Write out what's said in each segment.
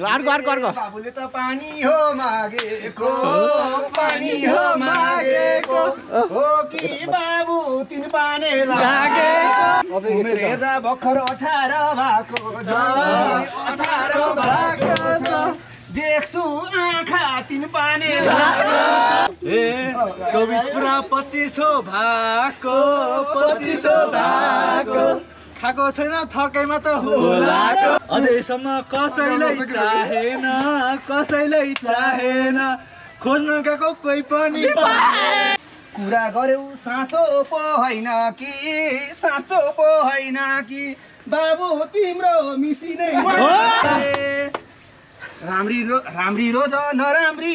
अर्को बाबुले त पानी हो मागेको पानी हो मागेको हो कि बाबु तिन पानी लागेको हेर्दा भर्खर 18 भएको छ 18 भएको छ देख्छु आँखा तिन पानी लागेको ए 24 पुरा 25 हो भएको 25 हो भएको खाएको छैन थकेमा त होला अझैसम्म कसैलाई चाहेन खोज्न गएको कोही पनि कुरा गर्यौ साँचो पो होइन कि बाबु तिम्रो मिसिनै राम्री रोज नराम्री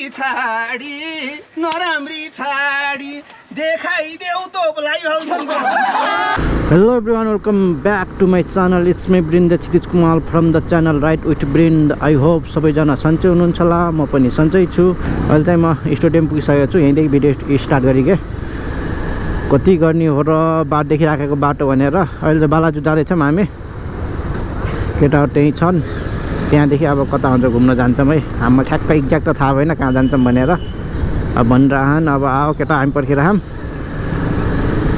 छाडी देखाइदेऊ तोपलाई हल्छन् Hello everyone, welcome back to my channel. It's me Brind Chitij Kumal from the channel Right with Brind. I hope सबैजना सन्चै हुनुहुन्छ होला म पनि सन्चै छु। अहिले चाहिँ म स्टेडियम पुगिसकेको छु। यहीँदेखि भिडियो स्टार्ट गरेँ कति गर्ने हो र बाटो देखिराखेको बाटो भनेर अहिले चाहिँ बालाजु जाँदैछौँ हामी केटाहरू त्यहीँ छन् त्यहाँदेखि अब कता हुन्छ घुम्न जान्छौँ है हाम्रो ठ्याक्क एक्ज्याक्ट त थाहा भएन कहाँ जान्छौँ भनेर अब भनिरहन् अब आओ केटा हामी पर्खिरहौँ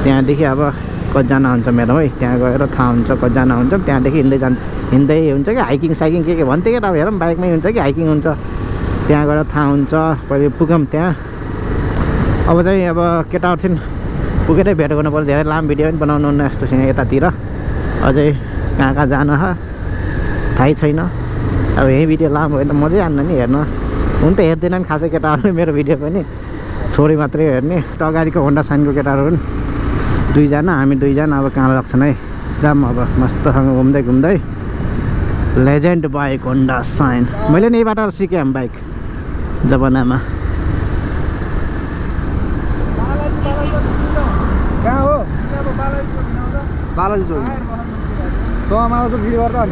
त्यहाँदेखि अब कतिजना हुन्छ मेरो है त्यहाँ गएर थाहा हुन्छ कतिजना हुन्छ त्यहाँदेखि हिँड्दै हुन्छ कि हाइकिङ साइकिङ के भन्थ्यो कि अब हेरौँ बाइकमै हुन्छ कि हाइकिङ हुन्छ त्यहाँ गएर थाहा हुन्छ पहिले पुगौँ त्यहाँ अब चाहिँ अब केटाहरू थिइन् पुगेरै भेट गर्नु पर्यो धेरै लामो भिडियो पनि बनाउनु हुन्न यस्तोसँग यतातिर अझै कहाँ जान थाहै छैन अब यही भिडियो लामो भयो त मजै आन्न नि हेर्न हुन त हेर्दैनन् खासै केटाहरू मेरो भिडियो पनि थोरै मात्रै हेर्ने अगाडिको होन्डा साइनको केटाहरू पनि दुईजना हामी दुईजना अब कहाँ लाग्छन् है जाम अब मस्तसँग घुम्दै लेजेन्ड बाइक होन्डा साइन मैले नि यहीबाट सिकेँ बाइक जमानामा कहाँ हो बालाजु चोक तमाल त भिडियो गर्दा नि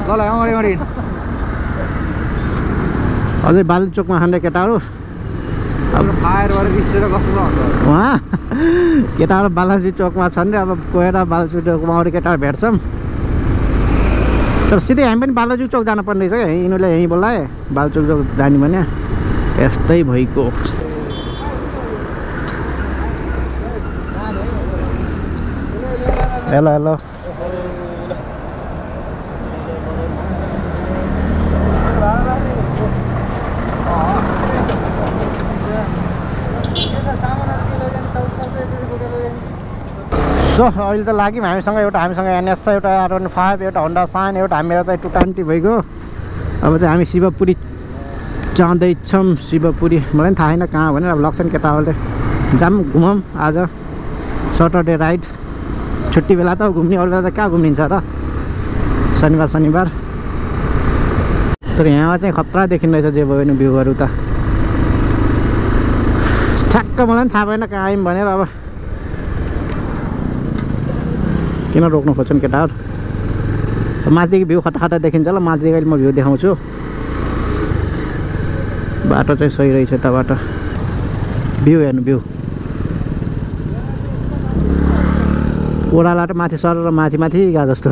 ल अगाडि अझै बालु चोकमा खाने केटाहरू फायर गरेर निस्केर कस्तो हुन्छ उहाँ केटाहरू बालाजु चोकमा छन् रे अब गएर बालाजु चोकमा अरू केटाहरू भेट्छौँ तर सिधै हामी पनि बालाजु चोक जानुपर्ने रहेछ क्या यिनीहरूले यहीँ बोलाए बालाजु चोक जाने भने यस्तै भइको हेलो सो अहिले त लाग्यौँ हामीसँग एनएस छ एउटा R15 एउटा होन्डा साइन एउटा मेरो चाहिँ 220 भइगयो अब चाहिँ हामी शिवपुरी जाँदैछौँ शिवपुरी मलाई पनि थाहा छैन कहाँ भनेर अब लग्छन् केटाहरूले जाऊँ घुमौँ आज सटरडे राइड छुट्टी बेला त घुम्ने अरू बेला त कहाँ घुम्निन्छ र शनिबार तर यहाँ चाहिँ खतरा देखिँदो रहेछ जे भयो भने भ्यूहरू त ठ्याक्क मलाई पनि थाहा भएन कहाँ आयौँ भनेर अब किन रोक्नु खोज्छन् केटाहरू माथिदेखि भ्यू खटा देखिन्छ ल माथिदेखि अहिले म भ्यू देखाउँछु बाटो चाहिँ सही रहेछ यताबाट भ्यू हेर्नु भ्यू ओह्रालो माथि सर र माथि गएको जस्तो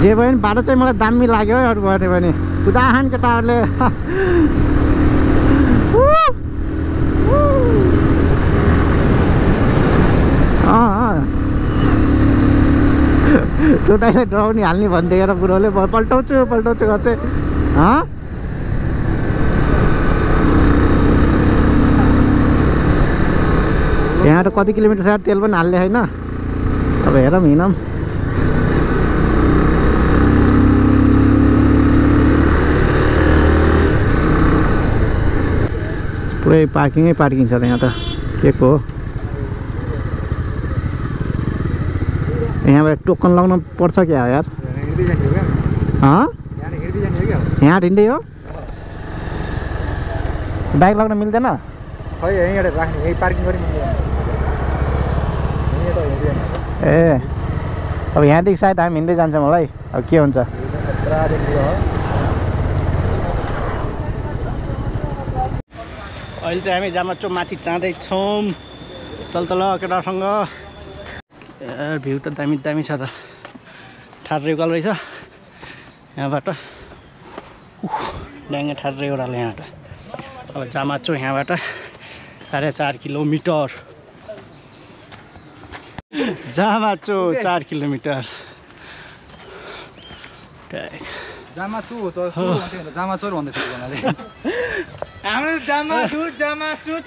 जे भयो नि बाटो चाहिँ मलाई दामी लाग्यो है अरू भयो भने कुदाहान केटाहरूले त्यो दाइलाई डराउने हाल्ने भनिदिएर बुढोले पल्टाउँछु गर्थे यहाँ त कति किलोमिटर छ तेल पनि हाल्ने छैन अब हेरौँ हिँडौँ पुरै पार्किङ छ त यहाँ त के को हो यहाँबाट टोकन लगाउनु पर्छ क्या यार यहाँ हिँड्दै हो बाइक लगाउन मिल्दैन खै यहीँबाट राख्ने यही पार्किङ गरी ए अब यहाँदेखि सायद हामी हिँड्दै जान्छौँ होला है अब के हुन्छ अहिले चाहिँ हामी जामाचो माथि जाँदैछौँ तल केटासँग भ्यू त दामी छ त ठाड्रे उकालो रहेछ यहाँबाट ड्याङ्गे ठाड्रे ओह्रालो यहाँबाट अब जामाचो यहाँबाट 4.5 किलोमिटर जामाचो 4 किलोमिटर जामाचोर भन्दै थियो उनीहरूले हाम्रो जामाचुत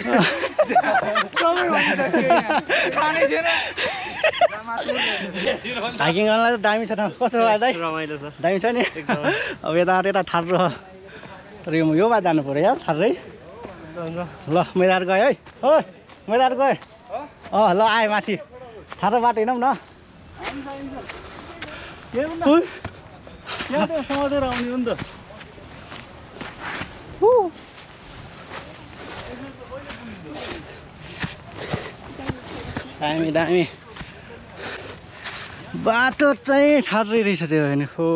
सबै खानै थिएन हाइकिङ गर्नलाई त दामी छ त कस्तो लाग्यो दाइ रमाइलो छ दामी छ नि अब यता ठाड्रो तर यो बात जानु पऱ्यो यार ठाड्रै ल मैदार गयो है ओ मैदार गयो ल आएँ माथि ठाड्रो बाटो हिँडौँ न यहाँ त समातेर आउने हो नि त दामी बाटो चाहिँ ठाड्रै रहेछ त्यो होइन हो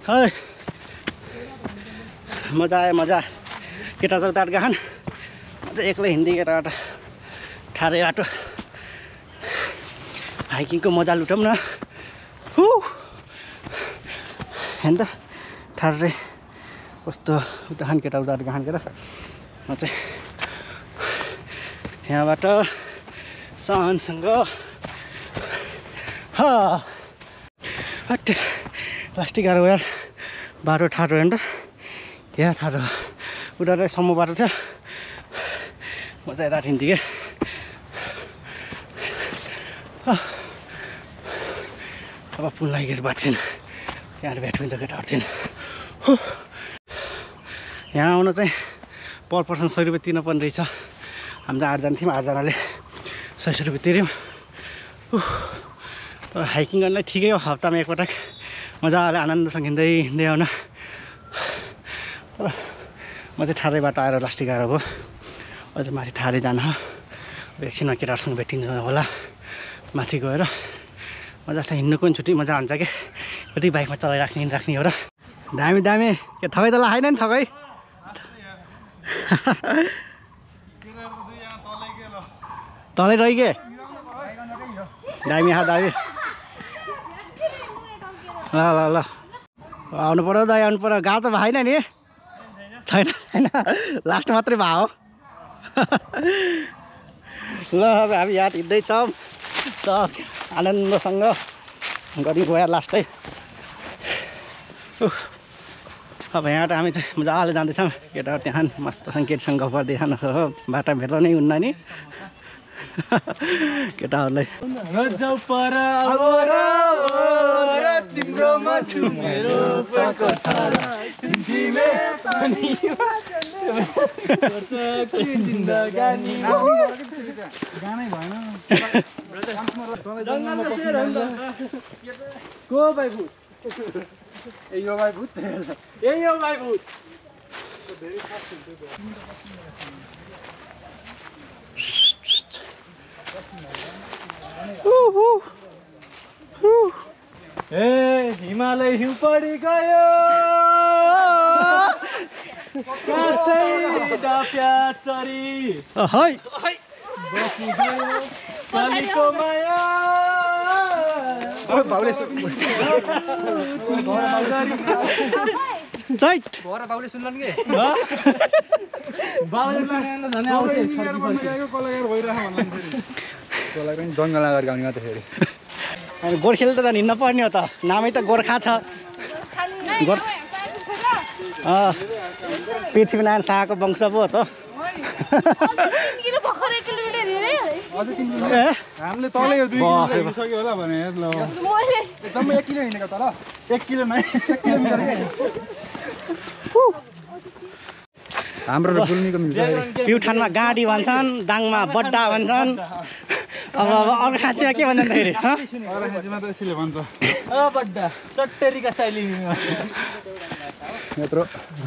है मजा आयो मजा केटा चौताट गएन मजा एक्लै हिँड्दै केटाबाट ठाड्रै बाटो हाइकिङको मजा लुटौँ न हेर्नु त ठाड्रै कस्तो उता खान केटा उता खान केटा म चाहिँ यहाँबाट सहनसँग प्लास्टिक आएर यार बाटो ठाडो हेर्नु त क्या ठाडो उता सम्म बाटो थियो म चाहिँ यता हिँड्थेँ क्या अब पुल लागेको बाटो छैन त्यहाँ भेट हुन्छ केटाहरू थिएन यहाँ आउनु चाहिँ पर पर्सन 100 रुपियाँ तिर्नुपर्ने रहेछ हाम्रो 8 जना थियौँ 8 जनाले 100 रुपियाँ तिर्यौँ तर हाइकिङ गर्नलाई ठिकै हो हप्तामा एकपटक मजाले आनन्दसँग हिँड्दै आउन तर म चाहिँ ठाडै बाटो आएर लास्टिक आएर हो अझै माथि ठाडै जान एकछिनमा केटाहरूसँग भेटिन्छ होला माथि गएर मजा छ हिँड्नुको पनि छुट्टी मजा हुन्छ क्या कति बाइकमा चलाइराख्ने हो र दामी के थकै त लाएन नि थकै तलै रहिगे दामी दामी ल आउनु पर्यो दाइ आउनु पर्यो गाउँ त भएन नि छैन लास्ट मात्रै भयो ल अब हामी यहाँ हिँड्दैछौँ आनन्दसँग गरी गयो लास्टै अब यहाँ हामी चाहिँ मजाले जाँदैछौँ केटाहरू त्यहाँ मस्तसँग केटीसँग गफ गर्दैछन् बाटो भेट्दा नै हुन्न नि केटाहरूलाई हिमालय हिउँ परि गयो चरी कालीको माया बाउले सुन्लन के जङ्गल गरेर गाउने मात्रै फेरि गोर्खेले त झन् हिँड्न पर्ने हो त नामै त गोर्खा छ पृथ्वीनारायण शाहको वंश पो हो त हामीले तलै 2 किलो हिँडिसक्यो होला भने जम्मै 1 किलो हिँडेको तर 1 किलो नै 1 किलोमिटर हाम्रो र गुल्मीको मिल्छ प्युठानमा गाडी भन्छन् दाङमा बड्डा भन्छन् अब अरू खाँचीमा के भन्छन् फेरि अरू खाँचीमा त यसले भन्छ बड्डा चट्टेरीका शैली यत्रो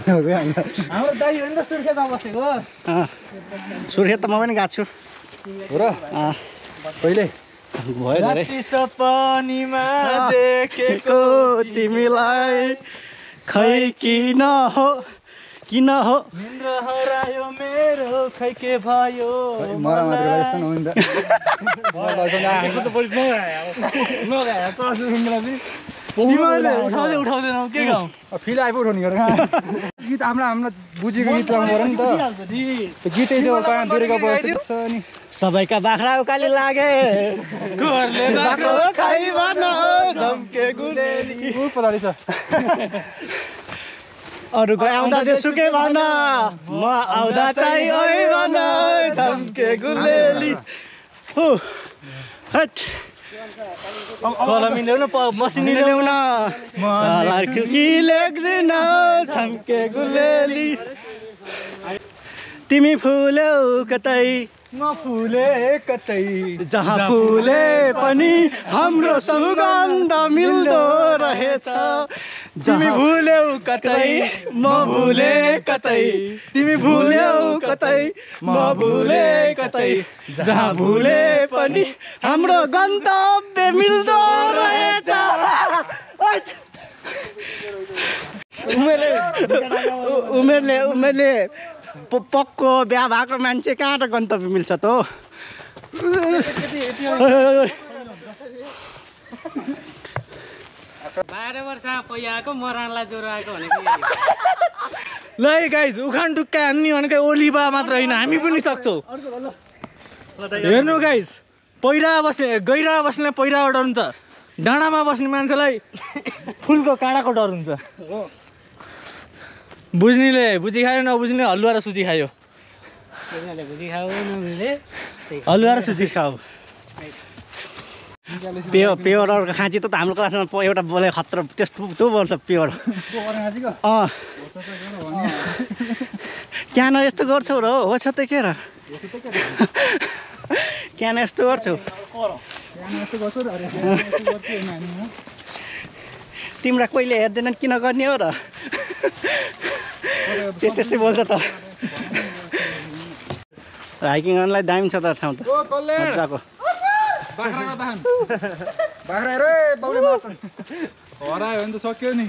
हाम्रो दाइ हो नि त सुर्खेतमा बसेको सुर्खेत त म पनि गएको छु हो र कहिले भयो धेरै सपनीमा देखेको तिमीलाई खै किन हो किन हो निन्द्र हरायो मेरो खै के भयो मरा मात्र यस्तो नहुँदैन तिमीहरूले उठाउँदैनौ के गाउँ फिल आइपो उठाउने गरेर गीत हाम्रो बुझेको गीत लाउनु पर्यो नि त त्यो गीतै त्यो दिएको छ नि सबैका बाख्रा उकाली लागे घरले बाख्रो खाइ भन झम्के गुलेली पछाडि छ अरूको आउँदा जेसुकै भन म आउँदा चाहिँ ओइ भन झम्के गुलेली हो हट कलमी ल्याउन मसिनी ल्याउन कि लेख्दैन झम्के गुलेली तिमी फुल्यौ कतै म फुले कतै जहाँ फुले पनि हाम्रो सुगन्ध मिल्दो रहेछ तिमी भुल्यौ कतै म भुले कतै तिमी भुल्यौ कतै म भुले कतै जहाँ भुले पनि हाम्रो गन्तव्य मिल्दो रहेछ उमेरले पक्को बिहा भएको मान्छे कहाँ त गन्तव्य मिल्छ त 12 वर्षमा पहियाको मरानलाई ज्वरो आएको भनेको ल गाइस उखान टुक्का हान्ने भनेको ओलीबा मात्र होइन हामी पनि सक्छौँ हेर्नु गाइस गैरा बस्ने पहिराको डर हुन्छ डाँडामा बस्ने मान्छेलाई फुलको काँडाको डर हुन्छ बुझ्नेले बुझी खायो नबुझ्ने हलुवा र सुजी खायो हलुवा र सुजी खाऊ पेवरको खाँची त हाम्रो क्लासमा एउटा बोले खतरा त्यस्तो बोल्छ पेवर क्यान यस्तो गर्छौ र हो छ त के र क्यान यस्तो गर्छौ तिमीलाई कहिले हेर्दैनन् किन गर्ने हो र त्यस्तै बोल्छ त हाइकिङ गर्नलाई दामी छ त ठाउँ त मजाको बाख्रा रे बाउले मार्छन् हरायो भने त सक्यो नि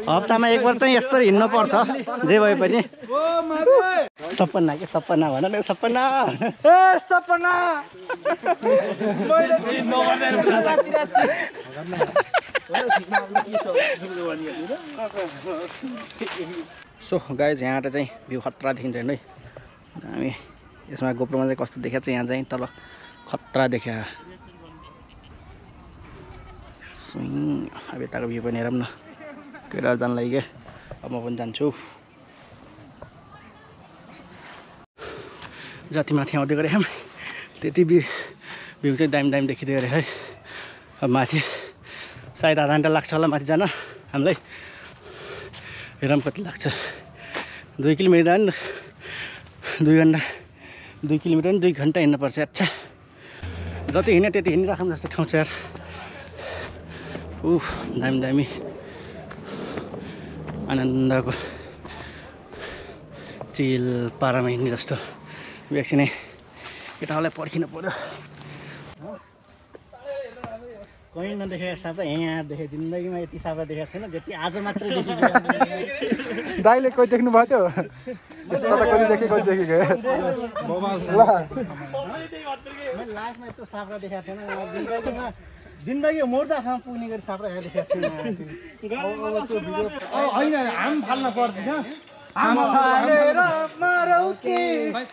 हप्तामा एकबार चाहिँ यस्तो हिँड्नु पर्छ जे भए पनि सपना के सपना भन न सपना ए सपना सो गाइज यहाँ चाहिँ भ्यू खतरा देखिन्छ है हामी यसमा गोप्रोमा चाहिँ कस्तो देखाएको छ यहाँ चाहिँ तल खतरा देखा अब यताको भ्यू पनि हेरौँ न केटाहरू जान लागि के अब म पनि जान्छु जति माथि आउँदै गरेँ हामी त्यति भ्यू चाहिँ दामी दामी देखिँदै गरेँ है अब माथि सायद आधा घन्टा लाग्छ होला माथि जान हामीलाई हेरौँ कति लाग्छ 2 किलोमिटर 2 किलोमिटर नि 2 घन्टा हिँड्नुपर्छ अच्छा जति हिँड्यो त्यति हिँडिराखौँ जस्तो ठाउँ छ यार दामी दामी आनन्दको चिल पारामा हिँड्ने जस्तो एकछिनै केटाहरूलाई पर्खिनु पर्यो कहीँ नदेखेको सापा यहाँ देखेँ जिन्दगीमा यति सापा देखेको छैन जति आज मात्रै देखेको दाइले कोही देख्नु भएको थियो यस्तो त कति देखेँ कति देखेको लाइफमा यस्तो सापा देखाएको छैन जिन्दगी मुर्दासम्म पुग्ने गरी सापा देखाएको छैन होइन हाम फाल्न पर्दैन हाम फालेर मरौ के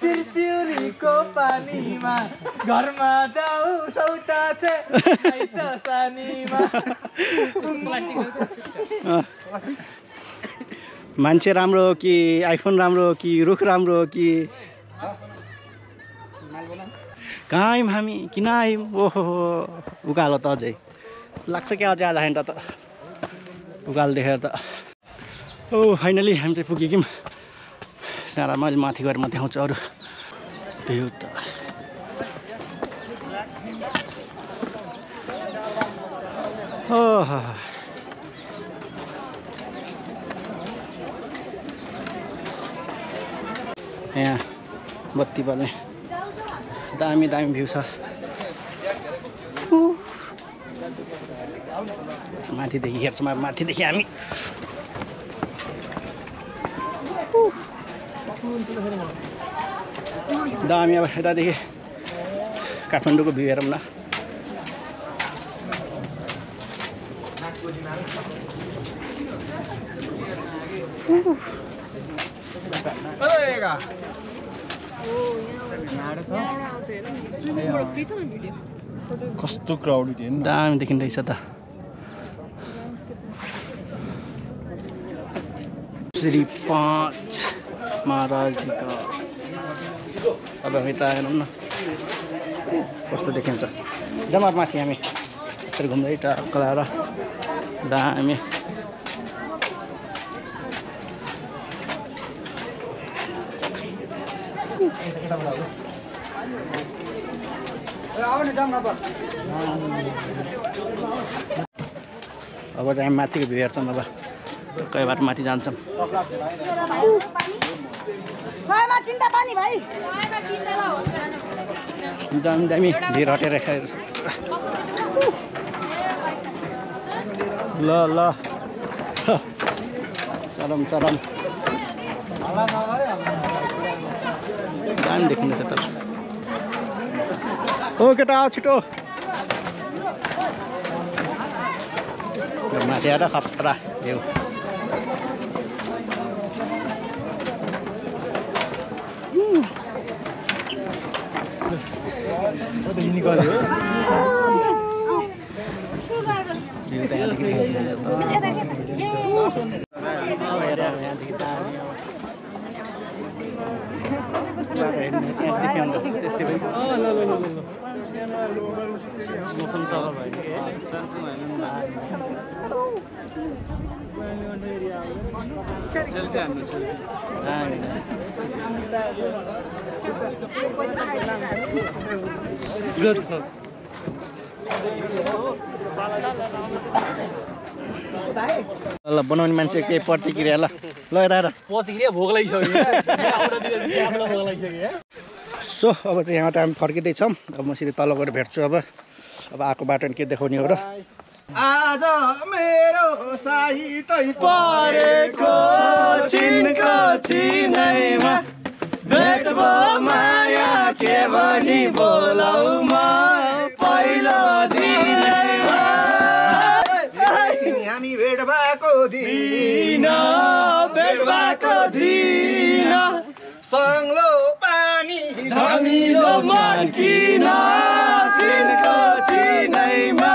त्रिचुरीको पानीमा घरमा जाऊ सौता चाहिँ सानीमा मान्छे राम्रो हो कि आइफोन राम्रो हो कि रुख राम्रो हो कि कहाँ आयौँ हामी किन आयौँ ओहो उकालो त अझै लाग्छ क्या अझै आधा घन्टा त उकालो देखेर त फाइनली हामी चाहिँ पुग्यौँ त्यहाँबाट मैले माथि गएर म देखाउँछु अरू भ्यू त यहाँ बत्ती बल्ने दामी दामी भ्यू छ माथिदेखि हेर्छौँ माथिदेखि हामी दामी अब यतादेखि काठमाडौँको भ्यू हेरौँ न कस्तो क्राउडेड हेर्नु दामी देखिँदैछ त श्री 5 महाराज जी का अब यता हेरौँ न कस्तो देखिन्छ जम्मा माथि हामी यसरी घुम्दै टक्क लाएर दामी अब चाहिँ हामी माथिको भ्यू हेर्छौँ अब कहीँ बाटो माथि जान्छौँ दामी दामी भिड हटेर खाएर ल ल चरम चरम दामी देखिँदैछ त ओ केटा छिटो माथि आएर खतरा भ्यू ल बनाउने मान्छे केही प्रतिक्रिया ल यता प्रतिक्रिया भोक लागिसक्यो सो अब चाहिँ यहाँ हामी फर्किँदैछौँ अब म सिधै तल गएर भेट्छु अब आएको बाटो के देखाउने हो र आज मेरो साहित्य परेको चिनको चिनैमा भेट भयो माया के भनी बोलाउ म पहिलो दिनैमा हामी भेट भएको दिन सङ्लो पानी धमिलो मन किन चिनको चिनैमा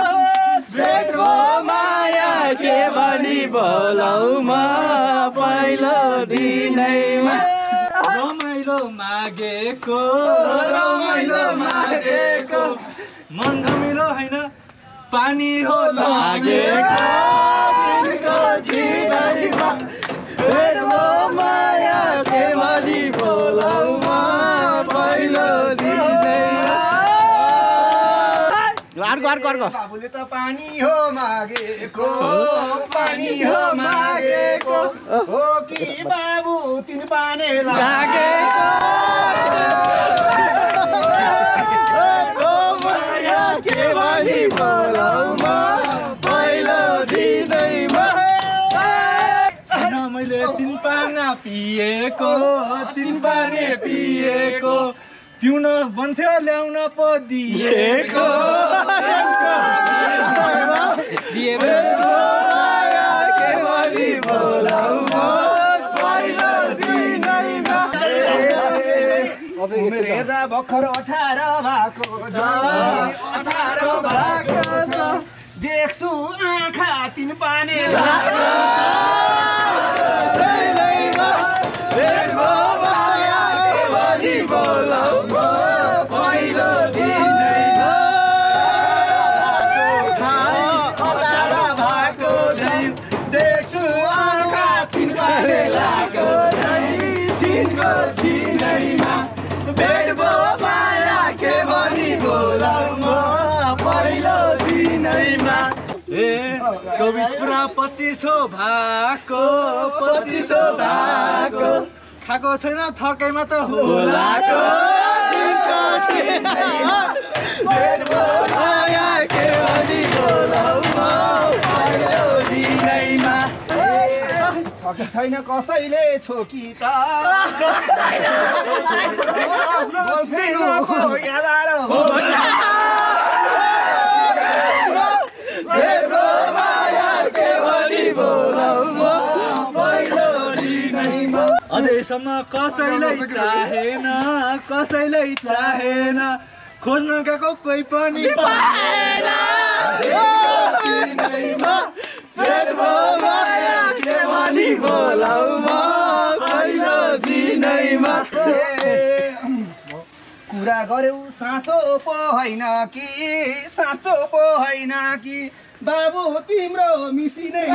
भेट भयो माया के भनी बोलाउ म पहिलो दिनैमा रमाइलो मागेको मन धमिलो होइन पानी हो लागेको चिनको चिनैमा भेट भयो माया के भनी बोलाउ म पहिलो दिनैमा अर्को बाबुले त पानी हो मागेको हो कि बाबु तिन पाने लागेको माया के भनी बोलाउ म पहिलो दिनैमा मैले तिन पाना पिएको पिउन भन्थ्यो ल्याउन पो दिएको हेर्दा भर्खर 18 भएको छ देख्छु आँखा तिन पाने ए 24 पुरा 25 हो भएको खाएको छैन थकाइमा त होलाको कि छैन कसैले छोकी त अझैसम्म कसैलाई चाहेन खोज्न गएको कोही पनि पाएन कुरा गर्यौ साँचो पो होइन कि बाबु तिम्रो मिसिनै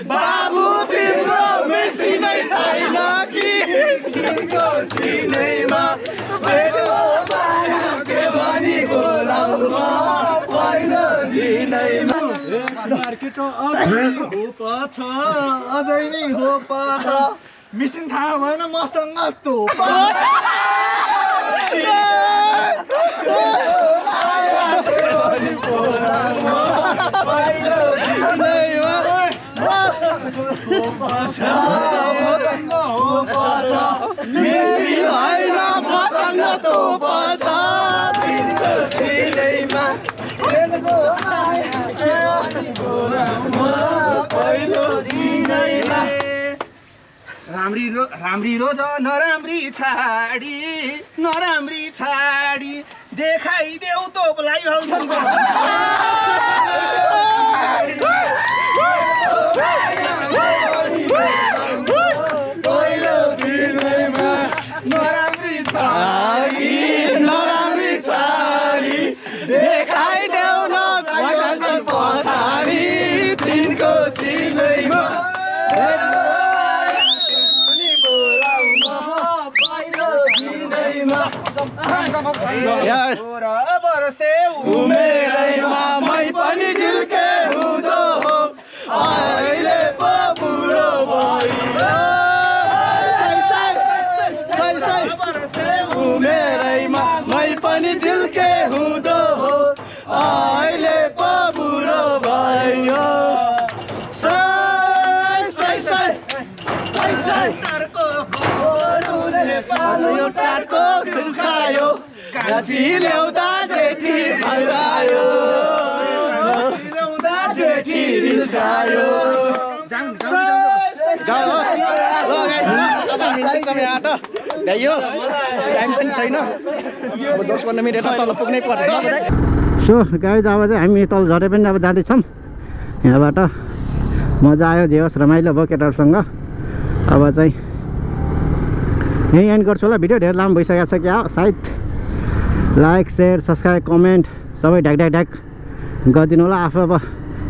बाबु तिम्रो मेसिनै छैन कि तिम्रो चिनैमा मेरो माया के भनी बोलाउ म पहिलो दिनैमा मार्केट अझै नै हो पछि मिसिन थाहा भएन मसँग तोप राम्री रोज नराम्री छाडी देखाइदेऊ तोपलाई हल्छन् नराम्री छाडी देखाइदेऊ न पछाडि तिनको चिनैमा उमेरैमा मै पनि झिल्के हुँदो हो अहिले पो बुढो भयो उमेरैमा मै पनि झिल्के हुँदो हो अहिले पो बुढो भयो टारको सुकायो गाछी ल्याउँदा जेठी झल्कायो रिसायो टाइम पनि छैन 10-15 मिनटमा तल पुग्नै पर्छ सो गाइज अब चाहिँ हामी तल झरे पनि अब जाँदैछौँ यहाँबाट मजा आयो जे होस् रमाइलो भयो केटाहरूसँग अब चाहिँ यहीँ एन्ड गर्छु होला भिडियो धेरै लामो भइसकेको छ क्या सायद लाइक सेयर सब्सक्राइब कमेन्ट सबै ढ्याक गरिदिनु होला आफू अब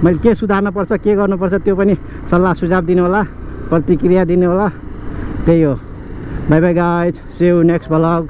मैले के सुधार्न पर्छ के गर्नुपर्छ त्यो पनि सल्लाह सुझाव दिनु होला प्रतिक्रिया दिनु होला त्यही हो bye bye guys see you next vlog